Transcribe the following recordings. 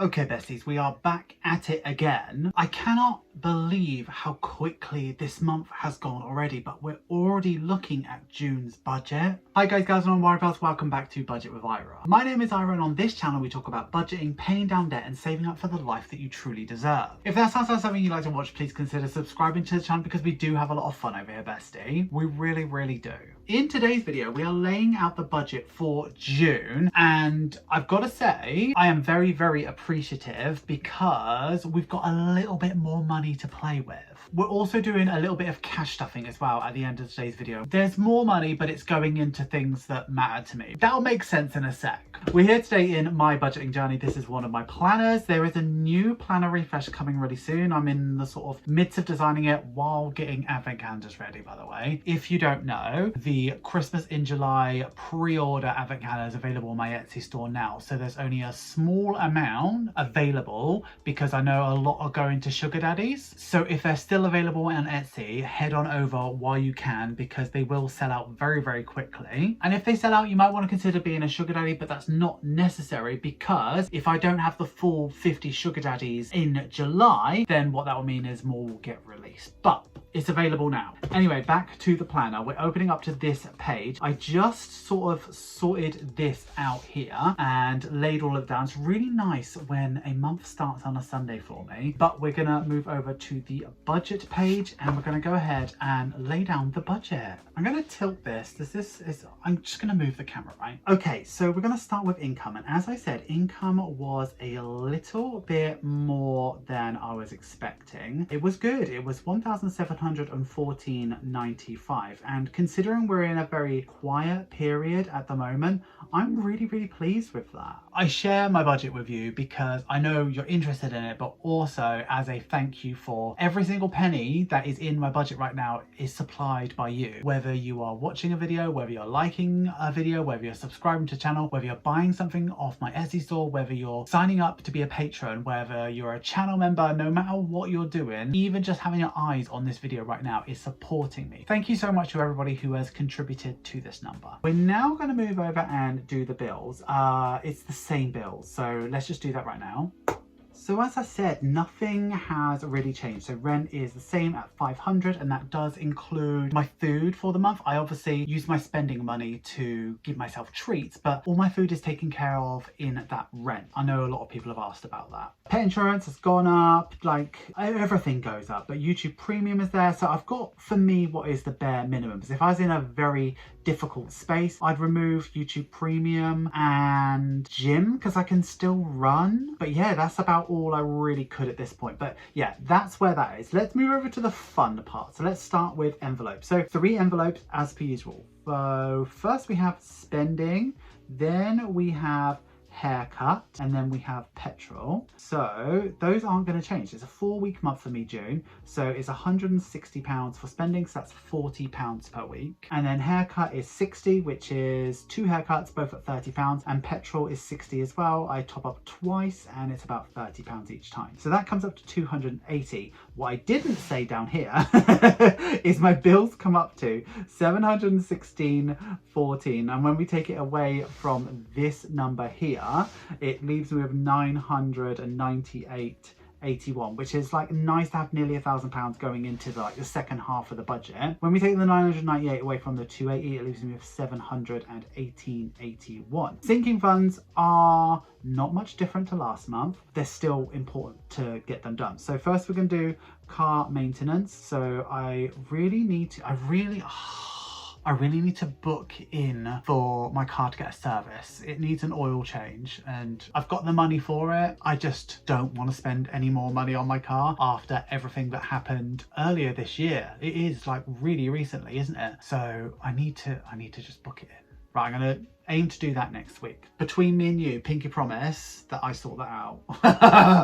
Okay besties, we are back at it again. I cannot believe how quickly this month has gone already, but we're already looking at June's budget. Hi guys, gals and Warrior Pals, welcome back to Budget with Ira. My name is Ira and on this channel we talk about budgeting, paying down debt and saving up for the life that you truly deserve. If that sounds like something you'd like to watch, please consider subscribing to the channel because we do have a lot of fun over here, bestie. We really do. In today's video, we are laying out the budget for June, and I've got to say, I am very appreciative because we've got a little bit more money to play with. We're also doing a little bit of cash stuffing as well at the end of today's video. There's more money, but it's going into things that matter to me. That'll make sense in a sec. We're here today in my budgeting journey. This is one of my planners. There is a new planner refresh coming really soon. I'm in the sort of midst of designing it while getting advent calendars ready, by the way. If you don't know, the Christmas in July pre-order advent calendar is available on my Etsy store now. So there's only a small amount available because I know a lot are going to sugar daddies. So if they're still available on Etsy, head on over while you can because they will sell out very quickly. And if they sell out, you might want to consider being a sugar daddy, but that's not necessary because if I don't have the full 50 sugar daddies in July, then what that will mean is more will get released. But it's available now. Anyway, back to the planner. We're opening up to this page. I just sort of sorted this out here and laid all of it down. It's really nice when a month starts on a Sunday for me. But we're gonna move over to the budget page and we're gonna go ahead and lay down the budget. I'm gonna tilt this. I'm just gonna move the camera, right? Okay, so we're gonna start with income. And as I said, income was a little bit more than I was expecting. It was good. It was $1,714.95, and considering we're in a very quiet period at the moment, I'm really pleased with that. I share my budget with you because I know you're interested in it, but also as a thank you for every single penny that is in my budget right now is supplied by you. Whether you are watching a video, whether you're liking a video, whether you're subscribing to the channel, whether you're buying something off my Etsy store, whether you're signing up to be a patron, whether you're a channel member, no matter what you're doing, even just having your eyes on this video right now is supporting me. Thank you so much to everybody who has contributed to this number. We're now going to move over and do the bills. It's the same bills, so let's just do that right now. So as I said, nothing has really changed. So rent is the same at 500 and that does include my food for the month. I obviously use my spending money to give myself treats, but all my food is taken care of in that rent. I know a lot of people have asked about that. Pet insurance has gone up, like everything goes up, but YouTube Premium is there. So I've got, for me, what is the bare minimum. Because if I was in a very difficult space, I'd remove YouTube Premium and gym because I can still run. But yeah, that's about all I really could at this point. But yeah, that's where that is. Let's move over to the fun part. So let's start with envelopes. So 3 envelopes as per usual. So first we have spending, then we have haircut, and then we have petrol. So those aren't going to change. It's a 4-week month for me, June, so it's £160 for spending, so that's £40 per week. And then haircut is 60, which is 2 haircuts both at £30, and petrol is 60 as well. I top up twice and it's about £30 each time, so that comes up to 280. What I didn't say down here is my bills come up to 716.14, and when we take it away from this number here, it leaves me with 998.81, which is like nice to have nearly £1,000 going into the second half of the budget. When we take the 998 away from the 280, it leaves me with 718.81. Sinking funds are not much different to last month. They're still important to get them done. So first we're going to do car maintenance. So I really need to book in for my car to get a service. It needs an oil change and I've got the money for it. I just don't want to spend any more money on my car after everything that happened earlier this year. It is like really recently, isn't it? So I need to just book it in. Right, I'm gonna aim to do that next week. Between me and you, pinky promise that I sort that out.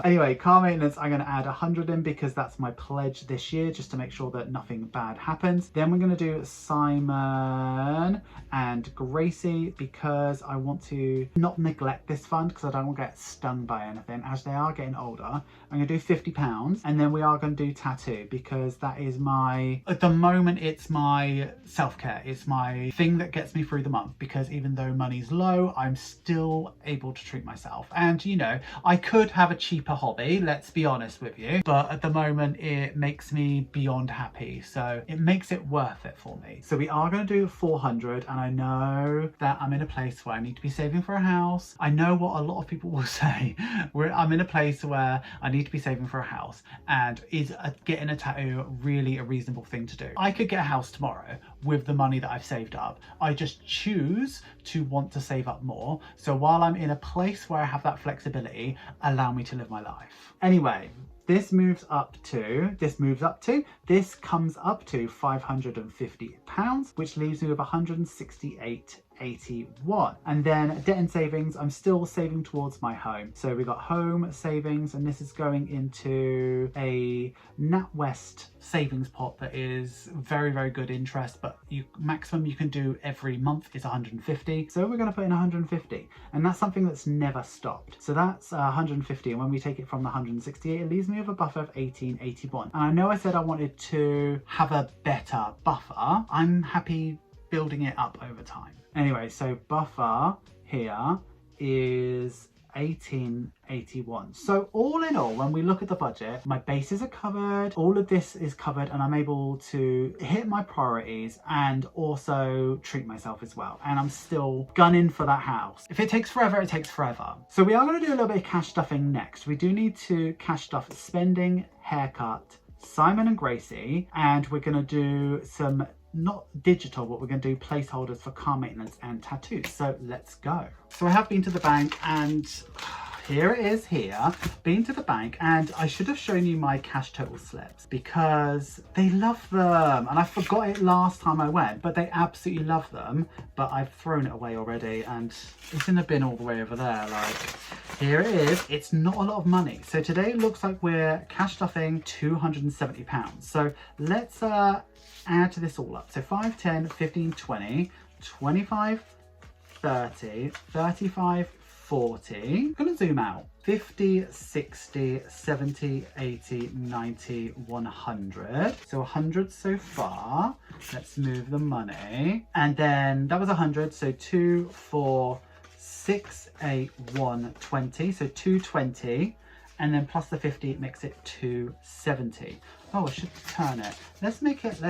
Anyway, car maintenance, I'm going to add 100 in because that's my pledge this year, just to make sure that nothing bad happens. Then we're going to do Simon and Gracie because I want to not neglect this fund because I don't want to get stung by anything as they are getting older. I'm going to do £50, and then we are going to do tattoo because that is my, at the moment, it's my self-care. It's my thing that gets me through the month, because even though though money's low, I'm still able to treat myself. And you know, I could have a cheaper hobby, let's be honest with you, but at the moment it makes me beyond happy, so it makes it worth it for me. So we are going to do 400, and I know that I'm in a place where I need to be saving for a house. I know what a lot of people will say, where I'm in a place where I need to be saving for a house, and is getting a tattoo really a reasonable thing to do? I could get a house tomorrow with the money that I've saved up. I just choose to want to save up more. So while I'm in a place where I have that flexibility, allow me to live my life. Anyway, this comes up to £550, which leaves me with 168.81. And then debt and savings, I'm still saving towards my home. So we got home savings, and this is going into a NatWest savings pot that is very, very good interest, but maximum you can do every month is 150. So we're going to put in 150, and that's something that's never stopped. So that's 150, and when we take it from the 168, it leaves me with a buffer of 18.81. And I know I said I wanted to have a better buffer. I'm happy building it up over time. Anyway, so buffer here is 18.81. So all in all, when we look at the budget, my bases are covered, all of this is covered, and I'm able to hit my priorities and also treat myself as well. And I'm still gunning for that house. If it takes forever, it takes forever. So we are going to do a little bit of cash stuffing next. We do need to cash stuff spending, haircut, Simon and Gracie, and we're going to do some not digital, but we're going to do placeholders for car maintenance and tattoos. So let's go. So I have been to the bank, and here it is here. Been to the bank, and I should have shown you my cash total slips because they love them, and I forgot it last time I went, but they absolutely love them. But I've thrown it away already, and it's in the bin all the way over there. Like, here it is. It's not a lot of money. So today it looks like we're cash stuffing £270. So let's add to this all up. So 5, 10, 15, 20, 25, 30, 35, 40. I'm gonna zoom out. 50, 60, 70, 80, 90, 100. So 100 so far. Let's move the money. And then that was 100. So 2, 4, 6, 8, 1, 20. So 220. And then plus the 50 makes it 270. Oh, I should turn it. Let's make it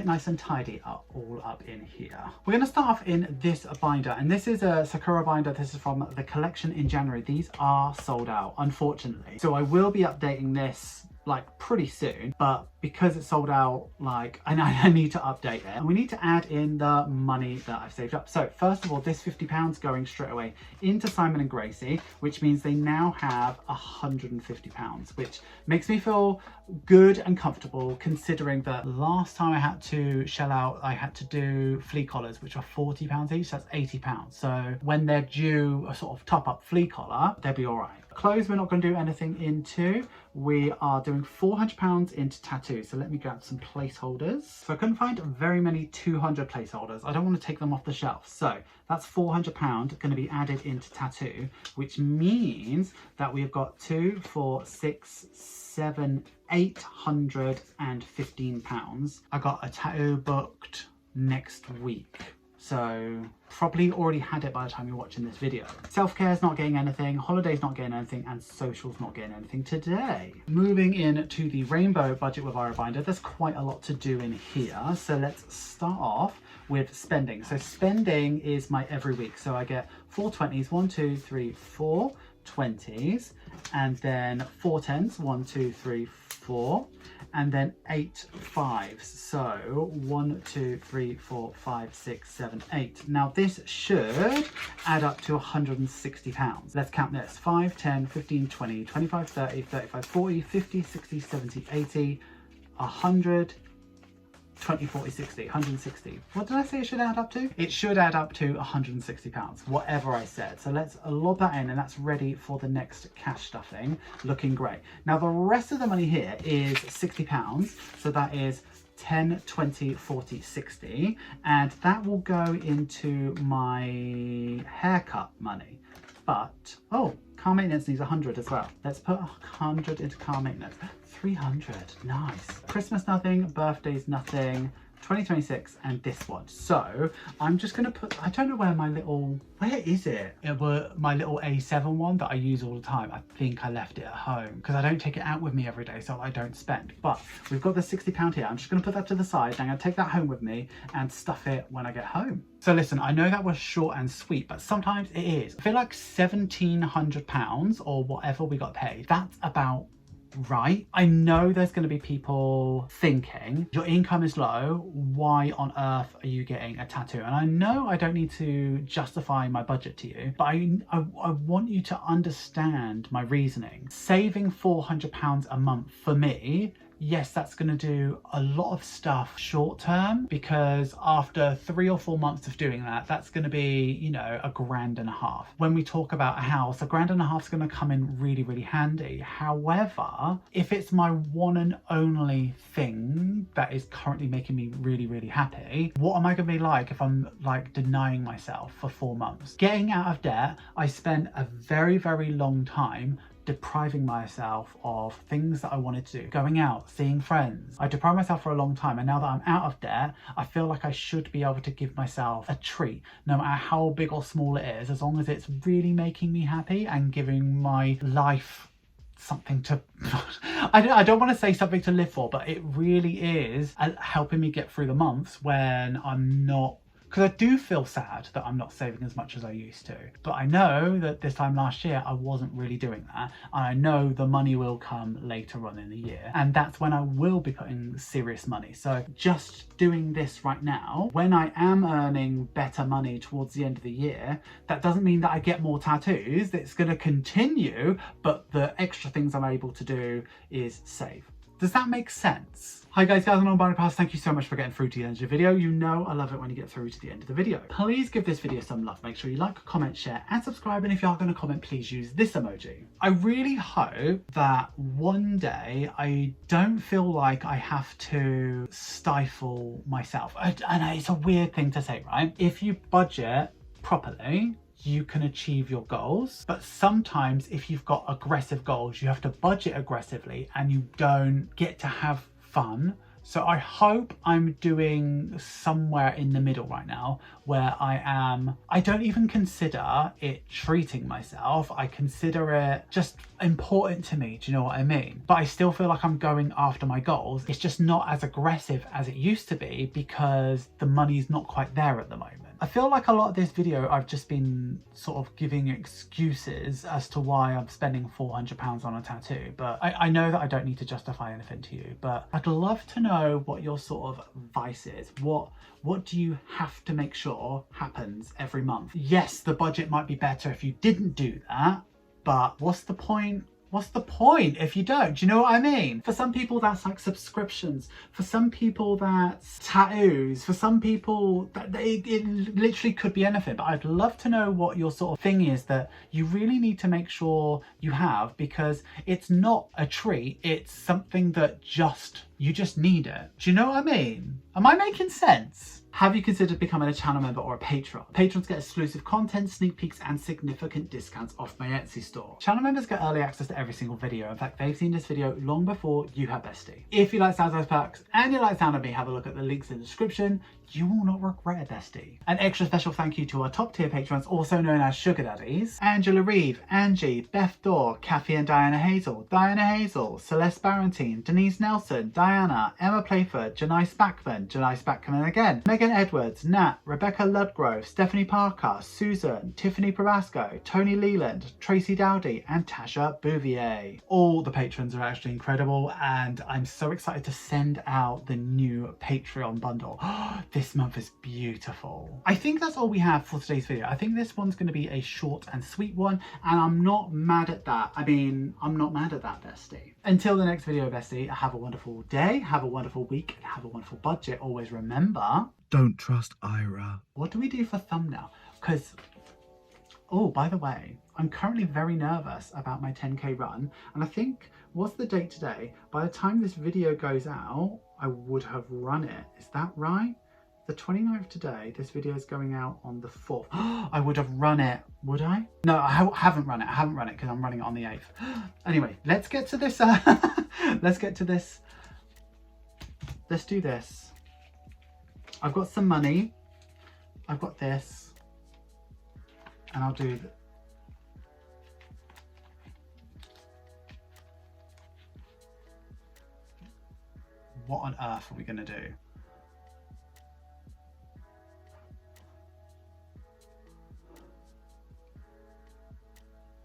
nice and tidy up, all up in here. We're going to start off in this binder, and this is a Sakura binder. This is from the collection in January. These are sold out, unfortunately. So I will be updating this like pretty soon, but because it's sold out, like I need to update it, and we need to add in the money that I've saved up. So first of all, this £50 going straight away into Simon and Gracie, which means they now have £150, which makes me feel good and comfortable, considering that last time I had to shell out, I had to do flea collars, which are £40 each. So that's £80. So when they're due a sort of top up flea collar, they'll be all right. Clothes we're not going to do anything into. We are doing £400 into tattoos. So let me grab some placeholders. So I couldn't find very many 200 placeholders. I don't want to take them off the shelf. So that's £400 going to be added into tattoo, which means that we've got 2, 4, 6, 7, £815. I got a tattoo booked next week. So probably already had it by the time you're watching this video. Self-care's not getting anything, holiday's not getting anything, and social's not getting anything today. Moving in to the rainbow budget with our binder, there's quite a lot to do in here. So let's start off with spending. So spending is my every week. So I get 4 20s, 1, 2, 3, 4 20s, and then 4 10s, 1, 2, 3, 4. And then 8 5s. So 1, 2, 3, 4, 5, 6, 7, 8. Now this should add up to £160. Let's count this. 5, 10, 15, 20, 25, 30, 35, 40, 50, 60, 70, 80, 100, 20, 40, 60, 160. What did I say it should add up to? It should add up to £160, whatever I said. So let's lob that in, and that's ready for the next cash stuffing. Looking great. Now the rest of the money here is £60. So that is 10, 20, 40, 60. And that will go into my haircut money. But, oh, car maintenance needs 100 as well. Let's put 100 into car maintenance. 300, nice. Christmas nothing, birthdays nothing, 2026 and this one. So I'm just gonna put, I don't know where my little, where is it? It were my little A7 one that I use all the time. I think I left it at home because I don't take it out with me every day, so I don't spend. But we've got the £60 here. I'm just gonna put that to the side. I'm gonna take that home with me and stuff it when I get home. So listen, I know that was short and sweet, but sometimes it is. I feel like £1,700 or whatever we got paid, that's about right. I know there's going to be people thinking your income is low, why on earth are you getting a tattoo? And I know I don't need to justify my budget to you, but I want you to understand my reasoning. Saving £400 a month for me, yes, that's going to do a lot of stuff short term, because after 3 or 4 months of doing that, that's going to be, you know, £1.5 grand. When we talk about a house, £1.5 grand is going to come in really, really handy. However, if it's my one and only thing that is currently making me really, really happy, what am I going to be like if I'm like denying myself for 4 months? Getting out of debt, I spent a very, very long time depriving myself of things that I wanted to do, going out, seeing friends. I deprived myself for a long time, and now that I'm out of debt, I feel like I should be able to give myself a treat, no matter how big or small it is, as long as it's really making me happy and giving my life something to I don't want to say something to live for, but it really is helping me get through the months when I'm not, because I do feel sad that I'm not saving as much as I used to. But I know that this time last year, I wasn't really doing that. And I know the money will come later on in the year. And that's when I will be putting serious money. So just doing this right now, when I am earning better money towards the end of the year, that doesn't mean that I get more tattoos. It's going to continue, but the extra things I'm able to do is save. Does that make sense? Hi guys and non-binary pals, thank you so much for getting through to the end of the video. You know I love it when you get through to the end of the video. Please give this video some love. Make sure you like, comment, share and subscribe. And if you are going to comment, please use this emoji. I really hope that one day I don't feel like I have to stifle myself. And it's a weird thing to say, right? If you budget properly, you can achieve your goals, but sometimes if you've got aggressive goals, you have to budget aggressively and you don't get to have fun. So I hope I'm doing somewhere in the middle right now where I don't even consider it treating myself. I consider it just important to me. Do you know what I mean? But I still feel like I'm going after my goals. It's just not as aggressive as it used to be because the money's not quite there at the moment. I feel like a lot of this video I've just been sort of giving excuses as to why I'm spending £400 on a tattoo, but I know that I don't need to justify anything to you, but I'd love to know what your sort of vice is. What do you have to make sure happens every month? Yes, the budget might be better if you didn't do that, but what's the point? What's the point if you don't? Do you know what I mean? For some people, that's like subscriptions. For some people, that's tattoos. For some people, it literally could be anything. But I'd love to know what your sort of thing is that you really need to make sure you have, because it's not a treat. It's something that you just need it. Do you know what I mean? Am I making sense? Have you considered becoming a channel member or a patron? Patrons get exclusive content, sneak peeks and significant discounts off my Etsy store. Channel members get early access to every single video. In fact, they've seen this video long before you have, bestie. If you like sounds of perks and you like sound of me, have a look at the links in the description. You will not regret it, bestie. An extra special thank you to our top tier patrons, also known as Sugar Daddies: Angela Reeve, Angie, Beth Dorr, Kathy and Diana Hazel, Celeste Barentine, Denise Nelson, Diana, Emma Playford, Janice Backman again, Megan Edwards, Nat, Rebecca Ludgrove, Stephanie Parker, Susan, Tiffany Probasco, Tony Leland, Tracy Dowdy and Tasha Bouvier. All the patrons are actually incredible, and I'm so excited to send out the new Patreon bundle. This month is beautiful. I think that's all we have for today's video. I think this one's going to be a short and sweet one, and I'm not mad at that. I mean, I'm not mad at that, bestie. Until the next video, bestie, have a wonderful day, have a wonderful week, and have a wonderful budget. Always remember, don't trust Ira. What do we do for thumbnail? Because, oh, by the way, I'm currently very nervous about my 10k run, and I think, what's the date today? By the time this video goes out, I would have run it. Is that right? The 29th today, this video is going out on the 4th. I would have run it, would I? No, I haven't run it. I haven't run it because I'm running it on the 8th. Anyway, let's get to this. Let's get to this. Let's do this. I've got some money. I've got this. And I'll do what on earth are we going to do?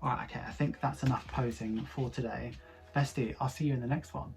Alright, okay, I think that's enough posing for today. Bestie, I'll see you in the next one.